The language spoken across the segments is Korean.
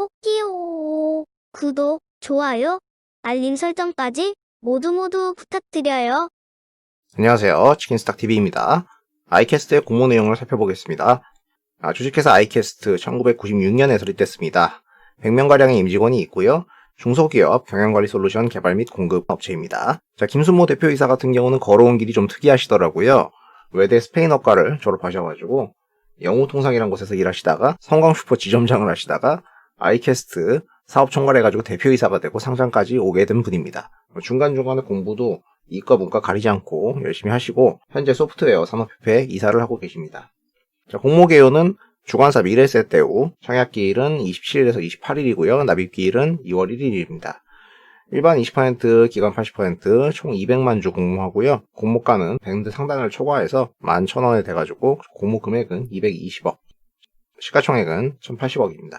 꼭지요. 구독, 좋아요, 알림 설정까지 모두 부탁드려요. 안녕하세요. 치킨스탁TV입니다. 아이캐스트의 공모 내용을 살펴보겠습니다. 주식회사 아이캐스트 1996년에 설립됐습니다. 100명가량의 임직원이 있고요. 중소기업 경영관리 솔루션 개발 및 공급 업체입니다. 김순모 대표이사 같은 경우는 걸어온 길이 좀 특이하시더라고요. 외대 스페인어과를 졸업하셔가지고 영우통상이라는 곳에서 일하시다가 성광슈퍼 지점장을 하시다가 아이캐스트 사업총괄 해가지고 대표이사가 되고 상장까지 오게 된 분입니다. 중간중간에 공부도 이과 문과 가리지 않고 열심히 하시고 현재 소프트웨어 산업협회 이사를 하고 계십니다. 공모 개요는 주관사 미래세대우, 청약기일은 27일에서 28일이고요. 납입기일은 2월 1일입니다. 일반 20%, 기관 80%, 총 200만 주 공모하고요. 공모가는 밴드 상단을 초과해서 11,000원에 돼가지고 공모 금액은 220억, 시가총액은 1,080억입니다.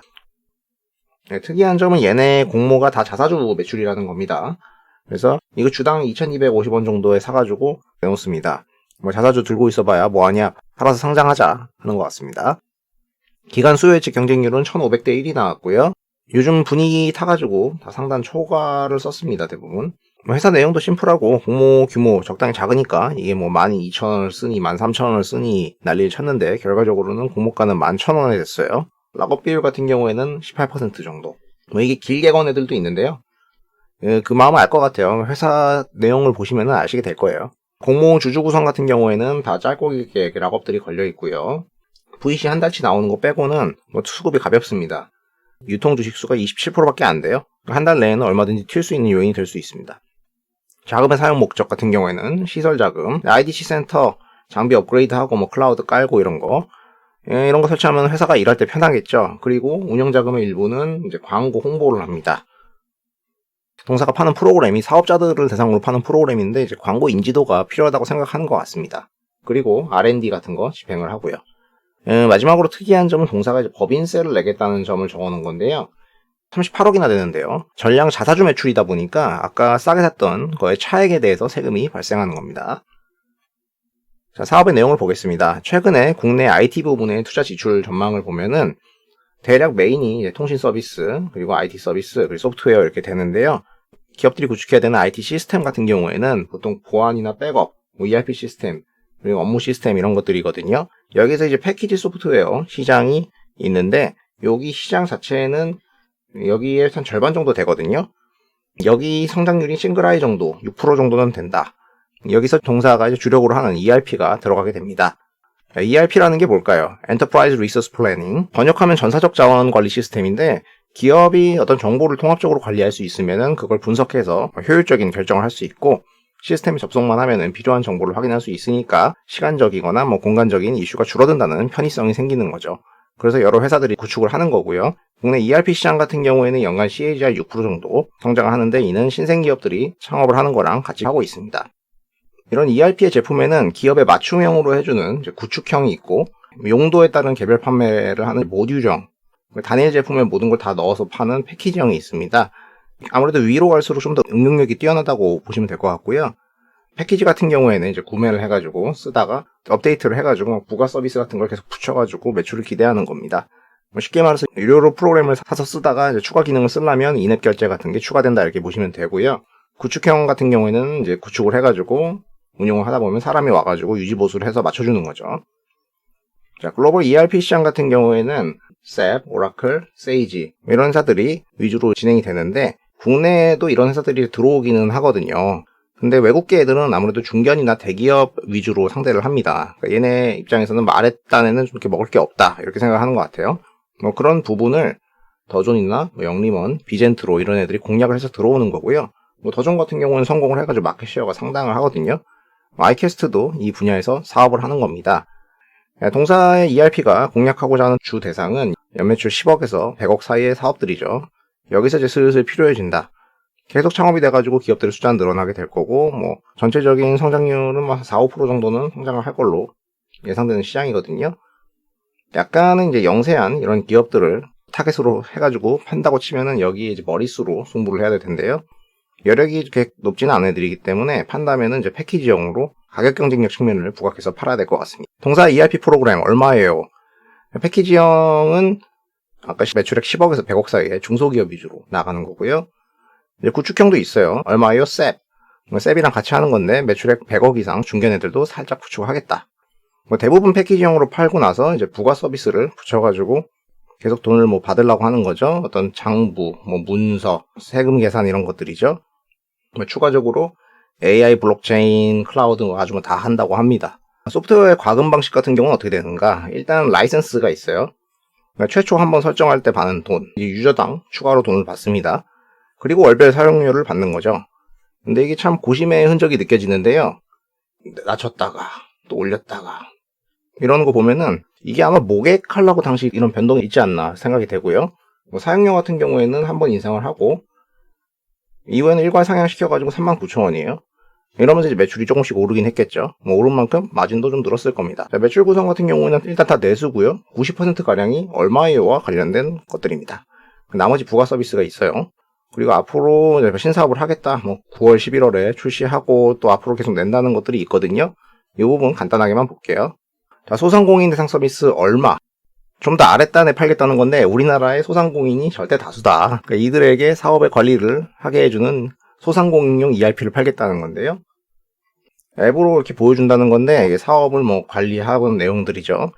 특이한 점은 얘네 공모가 다 자사주 매출이라는 겁니다. 그래서 이거 주당 2,250원 정도에 사가지고 내놓습니다. 자사주 들고 있어봐야 뭐하냐, 팔아서 상장하자 하는 것 같습니다. 기간 수요 예측 경쟁률은 1,500대 1이 나왔고요. 요즘 분위기 타가지고 다 상단 초과를 썼습니다. 대부분. 회사 내용도 심플하고 공모 규모 적당히 작으니까 이게 12,000원을 쓰니 13,000원을 쓰니 난리를 쳤는데 결과적으로는 공모가는 11,000원에 됐어요. 락업 비율 같은 경우에는 18% 정도. 이게 길게 건 애들도 있는데요. 그 마음을 알 것 같아요. 회사 내용을 보시면 아시게 될 거예요. 공모 주주 구성 같은 경우에는 다 짧고 길게 락업들이 걸려 있고요. VC 한 달치 나오는 거 빼고는 수급이 가볍습니다. 유통 주식 수가 27%밖에 안 돼요. 한 달 내에는 얼마든지 튈 수 있는 요인이 될 수 있습니다. 자금의 사용 목적 같은 경우에는 시설 자금, IDC 센터, 장비 업그레이드하고 클라우드 깔고 이런 거 설치하면 회사가 일할 때 편하겠죠. 그리고 운영 자금의 일부는 이제 광고 홍보를 합니다. 동사가 파는 프로그램이 사업자들을 대상으로 파는 프로그램인데 이제 광고 인지도가 필요하다고 생각하는 것 같습니다. 그리고 R&D 같은 거 집행을 하고요. 마지막으로 특이한 점은 동사가 이제 법인세를 내겠다는 점을 적어놓은 건데요. 38억이나 되는데요. 전량 자사주 매출이다 보니까 아까 싸게 샀던 거의 차액에 대해서 세금이 발생하는 겁니다. 사업의 내용을 보겠습니다. 최근에 국내 IT 부분의 투자 지출 전망을 보면은 대략 메인이 이제 통신 서비스, 그리고 IT 서비스, 그리고 소프트웨어 이렇게 되는데요. 기업들이 구축해야 되는 IT 시스템 같은 경우에는 보통 보안이나 백업, ERP 시스템, 그리고 업무 시스템 이런 것들이거든요. 여기서 이제 패키지 소프트웨어 시장이 있는데 여기 시장 자체는 여기에 한 절반 정도 되거든요. 여기 성장률이 싱글 아이 정도, 6% 정도는 된다. 여기서 동사가 이제 주력으로 하는 ERP가 들어가게 됩니다. ERP라는 게 뭘까요? Enterprise Resource Planning. 번역하면 전사적 자원 관리 시스템인데 기업이 어떤 정보를 통합적으로 관리할 수 있으면은 그걸 분석해서 효율적인 결정을 할 수 있고 시스템에 접속만 하면은 필요한 정보를 확인할 수 있으니까 시간적이거나 공간적인 이슈가 줄어든다는 편의성이 생기는 거죠. 그래서 여러 회사들이 구축을 하는 거고요. 국내 ERP 시장 같은 경우에는 연간 CAGR 6% 정도 성장을 하는데 이는 신생기업들이 창업을 하는 거랑 같이 하고 있습니다. 이런 ERP의 제품에는 기업에 맞춤형으로 해주는 구축형이 있고 용도에 따른 개별 판매를 하는 모듈형, 단일 제품에 모든 걸 다 넣어서 파는 패키지형이 있습니다. 아무래도 위로 갈수록 좀 더 응용력이 뛰어나다고 보시면 될 것 같고요. 패키지 같은 경우에는 이제 구매를 해가지고 쓰다가 업데이트를 해가지고 부가 서비스 같은 걸 계속 붙여가지고 매출을 기대하는 겁니다. 쉽게 말해서 유료로 프로그램을 사서 쓰다가 이제 추가 기능을 쓰려면 인앱 결제 같은 게 추가된다 이렇게 보시면 되고요. 구축형 같은 경우에는 이제 구축을 해가지고 운용을 하다 보면 사람이 와가지고 유지보수를 해서 맞춰주는 거죠. 글로벌 ERP 시장 같은 경우에는 SAP, 오라클, 세이지 이런 회사들이 위주로 진행이 되는데 국내에도 이런 회사들이 들어오기는 하거든요. 근데 외국계 애들은 아무래도 중견이나 대기업 위주로 상대를 합니다. 그러니까 얘네 입장에서는 말했다에는 좀 이렇게 먹을 게 없다 이렇게 생각하는 것 같아요. 그런 부분을 더존이나 영림원, 비젠트로 이런 애들이 공략을 해서 들어오는 거고요. 더존 같은 경우는 성공을 해가지고 마켓쉐어가 상당을 하거든요. 아이캐스트도 이 분야에서 사업을 하는 겁니다. 동사의 ERP가 공략하고자 하는 주 대상은 연매출 10억에서 100억 사이의 사업들이죠. 여기서 이제 슬슬 필요해진다. 계속 창업이 돼가지고 기업들의 숫자는 늘어나게 될 거고, 전체적인 성장률은 4, 5% 정도는 성장을 할 걸로 예상되는 시장이거든요. 약간은 이제 영세한 이런 기업들을 타겟으로 해가지고 판다고 치면은 여기에 이제 머릿수로 승부를 해야 될 텐데요. 여력이 이렇게 높지는 않은 애들이기 때문에 판다면은 이제 패키지형으로 가격 경쟁력 측면을 부각해서 팔아야 될 것 같습니다. 동사 ERP 프로그램 얼마예요? 패키지형은 아까 매출액 10억에서 100억 사이에 중소기업 위주로 나가는 거고요. 이제 구축형도 있어요. 얼마예요? 셉. 셉이랑 같이 하는 건데 매출액 100억 이상 중견애들도 살짝 구축하겠다. 대부분 패키지형으로 팔고 나서 이제 부가 서비스를 붙여가지고 계속 돈을 받으려고 하는 거죠. 어떤 장부, 문서, 세금 계산 이런 것들이죠. 추가적으로 AI, 블록체인, 클라우드 아주 다 한다고 합니다. 소프트웨어의 과금 방식 같은 경우는 어떻게 되는가? 일단 라이센스가 있어요. 그러니까 최초 한번 설정할 때 받는 돈, 유저당 추가로 돈을 받습니다. 그리고 월별 사용료를 받는 거죠. 근데 이게 참 고심의 흔적이 느껴지는데요. 낮췄다가 또 올렸다가 이러는 거 보면은 이게 아마 모객하려고 당시 이런 변동이 있지 않나 생각이 되고요. 사용료 같은 경우에는 한번 인상을 하고 이후에는 일괄 상향시켜가지고 39,000원이에요. 이러면서 이제 매출이 조금씩 오르긴 했겠죠. 오른 만큼 마진도 좀 늘었을 겁니다. 자, 매출 구성 같은 경우에는 일단 다 내수고요. 90%가량이 얼마에요와 관련된 것들입니다. 나머지 부가 서비스가 있어요. 그리고 앞으로 신사업을 하겠다. 9월, 11월에 출시하고 또 앞으로 계속 낸다는 것들이 있거든요. 이 부분 간단하게만 볼게요. 자, 소상공인 대상 서비스 얼마? 좀 더 아랫단에 팔겠다는 건데 우리나라의 소상공인이 절대 다수다. 그러니까 이들에게 사업의 관리를 하게 해주는 소상공인용 ERP를 팔겠다는 건데요. 앱으로 이렇게 보여준다는 건데 이게 사업을 관리하는 내용들이죠.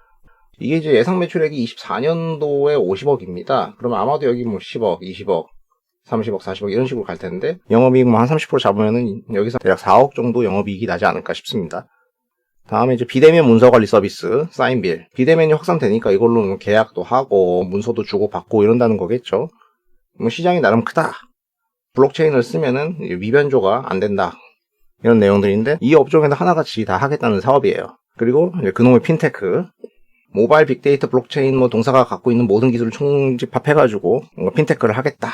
이게 이제 예상 매출액이 24년도에 50억입니다. 그러면 아마도 여기 10억, 20억, 30억, 40억 이런 식으로 갈 텐데 영업이익 한 30% 잡으면은 여기서 대략 4억 정도 영업이익이 나지 않을까 싶습니다. 다음에 이제 비대면 문서 관리 서비스, 사인빌. 비대면이 확산되니까 이걸로 계약도 하고 문서도 주고 받고 이런다는 거겠죠. 시장이 나름 크다. 블록체인을 쓰면은 위변조가 안 된다. 이런 내용들인데 이 업종에서 하나같이 다 하겠다는 사업이에요. 그리고 이제 그놈의 핀테크. 모바일 빅데이터 블록체인 동사가 갖고 있는 모든 기술을 총집합해가지고 뭔가 핀테크를 하겠다.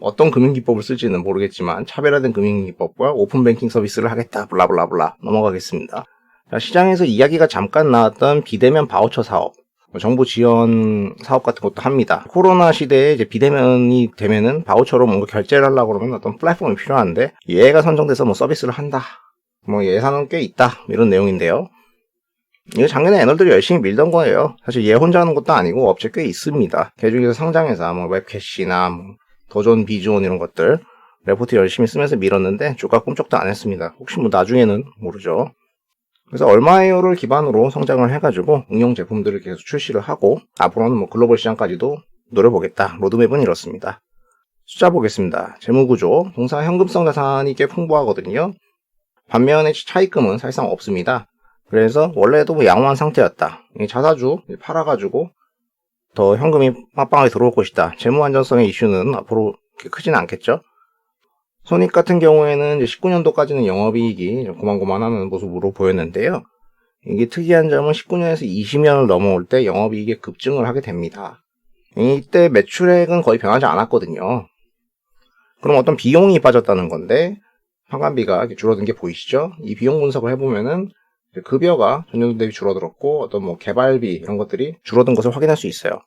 어떤 금융기법을 쓸지는 모르겠지만 차별화된 금융기법과 오픈뱅킹 서비스를 하겠다. 블라블라블라 넘어가겠습니다. 자, 시장에서 이야기가 잠깐 나왔던 비대면 바우처 사업, 정부 지원 사업 같은 것도 합니다. 코로나 시대에 이제 비대면이 되면은 바우처로 뭔가 결제를 하려고 그러면 어떤 플랫폼이 필요한데 얘가 선정돼서 서비스를 한다. 예산은 꽤 있다. 이런 내용인데요. 이거 작년에 애널들이 열심히 밀던 거예요. 사실 얘 혼자 하는 것도 아니고 업체 꽤 있습니다. 개중에서 상장회사, 웹캐시나 더존, 비존 이런 것들 레포트 열심히 쓰면서 밀었는데 주가 꿈쩍도 안 했습니다. 혹시 나중에는 모르죠. 그래서 얼마에요를 기반으로 성장을 해가지고 응용 제품들을 계속 출시를 하고 앞으로는 글로벌 시장까지도 노려보겠다. 로드맵은 이렇습니다. 숫자 보겠습니다. 재무구조, 동사 현금성 자산이 꽤 풍부하거든요. 반면에 차입금은 사실상 없습니다. 그래서 원래도 양호한 상태였다. 자사주 팔아가지고 더 현금이 빵빵하게 들어올 것이다. 재무 안전성의 이슈는 앞으로 크지는 않겠죠. 손익 같은 경우에는 이제 19년도까지는 영업이익이 고만고만하는 모습으로 보였는데요. 이게 특이한 점은 19년에서 20년을 넘어올 때 영업이익이 급증을 하게 됩니다. 이때 매출액은 거의 변하지 않았거든요. 그럼 어떤 비용이 빠졌다는 건데 현관비가 줄어든 게 보이시죠? 이 비용 분석을 해보면은 급여가 전년도 대비 줄어들었고 어떤 개발비 이런 것들이 줄어든 것을 확인할 수 있어요.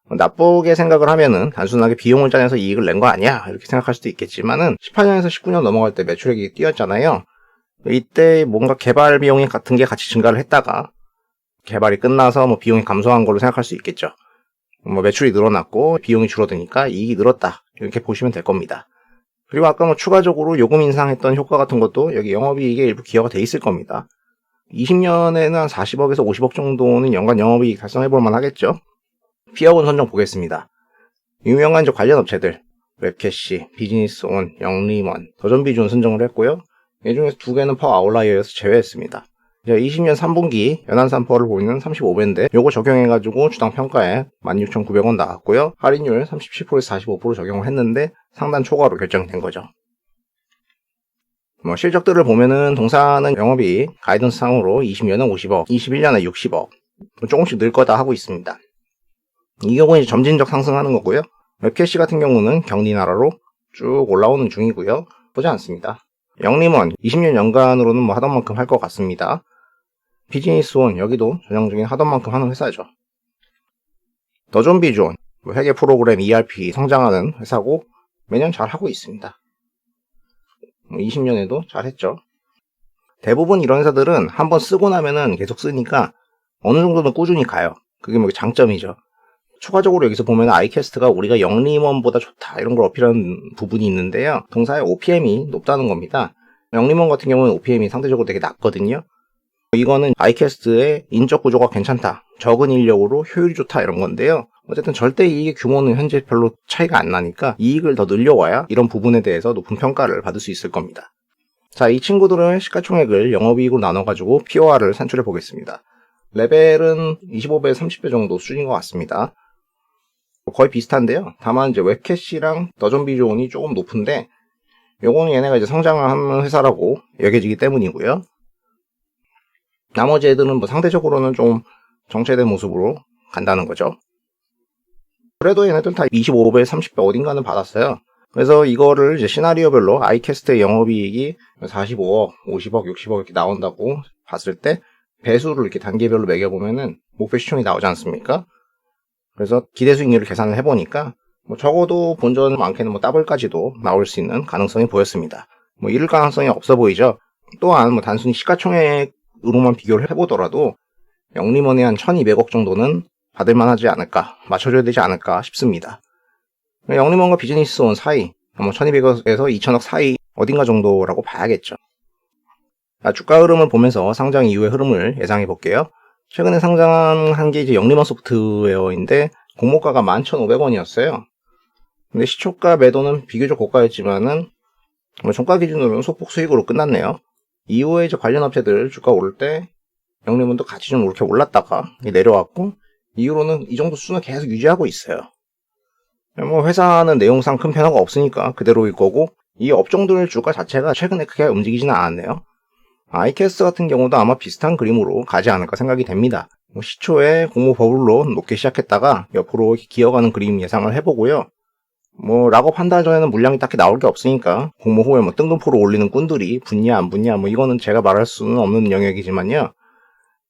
나쁘게 생각을 하면은 단순하게 비용을 짜내서 이익을 낸 거 아니야 이렇게 생각할 수도 있겠지만은 18년에서 19년 넘어갈 때 매출액이 뛰었잖아요. 이때 뭔가 개발 비용이 같은 게 같이 증가를 했다가 개발이 끝나서 비용이 감소한 걸로 생각할 수 있겠죠. 매출이 늘어났고 비용이 줄어드니까 이익이 늘었다 이렇게 보시면 될 겁니다. 그리고 아까 추가적으로 요금 인상했던 효과 같은 것도 여기 영업이익에 일부 기여가 돼 있을 겁니다. 20년에는 한 40억에서 50억 정도는 연간 영업이익 달성해볼 만하겠죠. 피해원 선정 보겠습니다. 유명한 관련 업체들 웹캐시, 비즈니스온, 영림원, 더존비존 선정을 했고요. 이 중에서 2개는 퍼 아웃라이어에서 제외했습니다. 20년 3분기 연한 산퍼를 보이는 35배인데 요거 적용해가지고 주당 평가에 16,900원 나왔고요. 할인율 37%에서 45% 적용을 했는데 상단 초과로 결정된 거죠. 실적들을 보면은 동사는 영업이 가이던스 상으로 20년은 50억, 21년에 60억 조금씩 늘 거다 하고 있습니다. 이 경우는 점진적 상승하는 거고요. 웹캐시 같은 경우는 격리나라로 쭉 올라오는 중이고요. 보지 않습니다. 영림원 20년 연간으로는 하던 만큼 할 것 같습니다. 비즈니스온 여기도 전형적인 하던 만큼 하는 회사죠. 더존비존 회계 프로그램 ERP 성장하는 회사고 매년 잘 하고 있습니다. 20년에도 잘 했죠. 대부분 이런 회사들은 한번 쓰고 나면은 계속 쓰니까 어느 정도는 꾸준히 가요. 그게 장점이죠. 추가적으로 여기서 보면 아이캐스트가 우리가 영림원보다 좋다 이런 걸 어필하는 부분이 있는데요. 동사의 OPM이 높다는 겁니다. 영림원 같은 경우는 OPM이 상대적으로 되게 낮거든요. 이거는 아이캐스트의 인적 구조가 괜찮다, 적은 인력으로 효율이 좋다 이런 건데요. 어쨌든 절대 이익의 규모는 현재 별로 차이가 안 나니까 이익을 더 늘려와야 이런 부분에 대해서 높은 평가를 받을 수 있을 겁니다. 자, 이 친구들은 시가총액을 영업이익으로 나눠가지고 POR을 산출해 보겠습니다. 레벨은 25배, 30배 정도 수준인 것 같습니다. 거의 비슷한데요. 다만 이제 웹캐시랑 더전비존이 조금 높은데 요거는 얘네가 이제 성장을 하는 회사라고 여겨지기 때문이고요. 나머지 애들은 뭐 상대적으로는 좀 정체된 모습으로 간다는 거죠. 그래도 얘네들은 다 25배, 30배 어딘가는 받았어요. 그래서 이거를 이제 시나리오별로 아이캐스트의 영업이익이 45억, 50억, 60억 이렇게 나온다고 봤을 때 배수를 이렇게 단계별로 매겨보면은 목표 시총이 나오지 않습니까? 그래서 기대 수익률을 계산을 해보니까 뭐 적어도 본전 많게는 뭐 더블까지도 나올 수 있는 가능성이 보였습니다. 뭐 이럴 가능성이 없어 보이죠. 또한 뭐 단순히 시가총액으로만 비교를 해보더라도 영림원의 한 1200억 정도는 받을만 하지 않을까, 맞춰줘야 되지 않을까 싶습니다. 영림원과 비즈니스온 사이, 뭐 1200억에서 2000억 사이 어딘가 정도라고 봐야겠죠. 주가 흐름을 보면서 상장 이후의 흐름을 예상해 볼게요. 최근에 상장한 게 이제 영림원 소프트웨어인데 공모가가 11,500원이었어요. 근데 시초가 매도는 비교적 고가였지만은 뭐 종가 기준으로는 소폭 수익으로 끝났네요. 이후에 이제 관련 업체들 주가 오를 때 영림원도 같이 좀 이렇게 올랐다가 내려왔고 이후로는 이 정도 수준을 계속 유지하고 있어요. 뭐 회사는 내용상 큰 변화가 없으니까 그대로일 거고 이 업종들 주가 자체가 최근에 크게 움직이지는 않았네요. 아이캐스트 같은 경우도 아마 비슷한 그림으로 가지 않을까 생각이 됩니다. 시초에 공모 버블로 높게 시작했다가 옆으로 기어가는 그림 예상을 해보고요. 뭐 락업 한 달 전에는 물량이 딱히 나올 게 없으니까 공모 후에 뭐 뜬금포로 올리는 꾼들이 붙냐 안 붙냐 뭐 이거는 제가 말할 수는 없는 영역이지만요.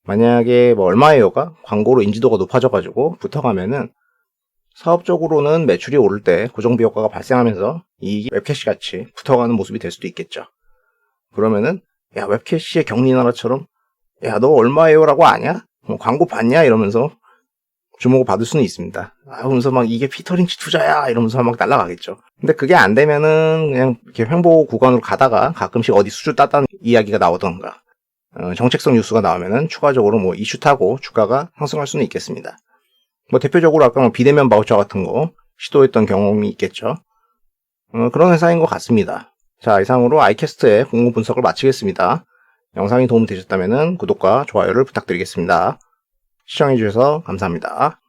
만약에 뭐 얼마에요가 광고로 인지도가 높아져가지고 붙어가면은 사업적으로는 매출이 오를 때 고정비 효과가 발생하면서 이익이 웹캐시 같이 붙어가는 모습이 될 수도 있겠죠. 그러면은 야, 웹캐시의 경리나라처럼 야, 너 얼마에요? 라고 아냐? 뭐 광고 받냐? 이러면서 주목을 받을 수는 있습니다. 그러면서 막 이게 피터린치 투자야 이러면서 막 날아가겠죠. 근데 그게 안 되면은 그냥 이렇게 횡보 구간으로 가다가 가끔씩 어디 수주 땄다는 이야기가 나오던가 정책성 뉴스가 나오면은 추가적으로 뭐 이슈 타고 주가가 상승할 수는 있겠습니다. 뭐 대표적으로 아까 뭐 비대면 바우처 같은 거 시도했던 경험이 있겠죠. 그런 회사인 것 같습니다. 자, 이상으로 아이캐스트의 공모 분석을 마치겠습니다. 영상이 도움이 되셨다면 구독과 좋아요를 부탁드리겠습니다. 시청해주셔서 감사합니다.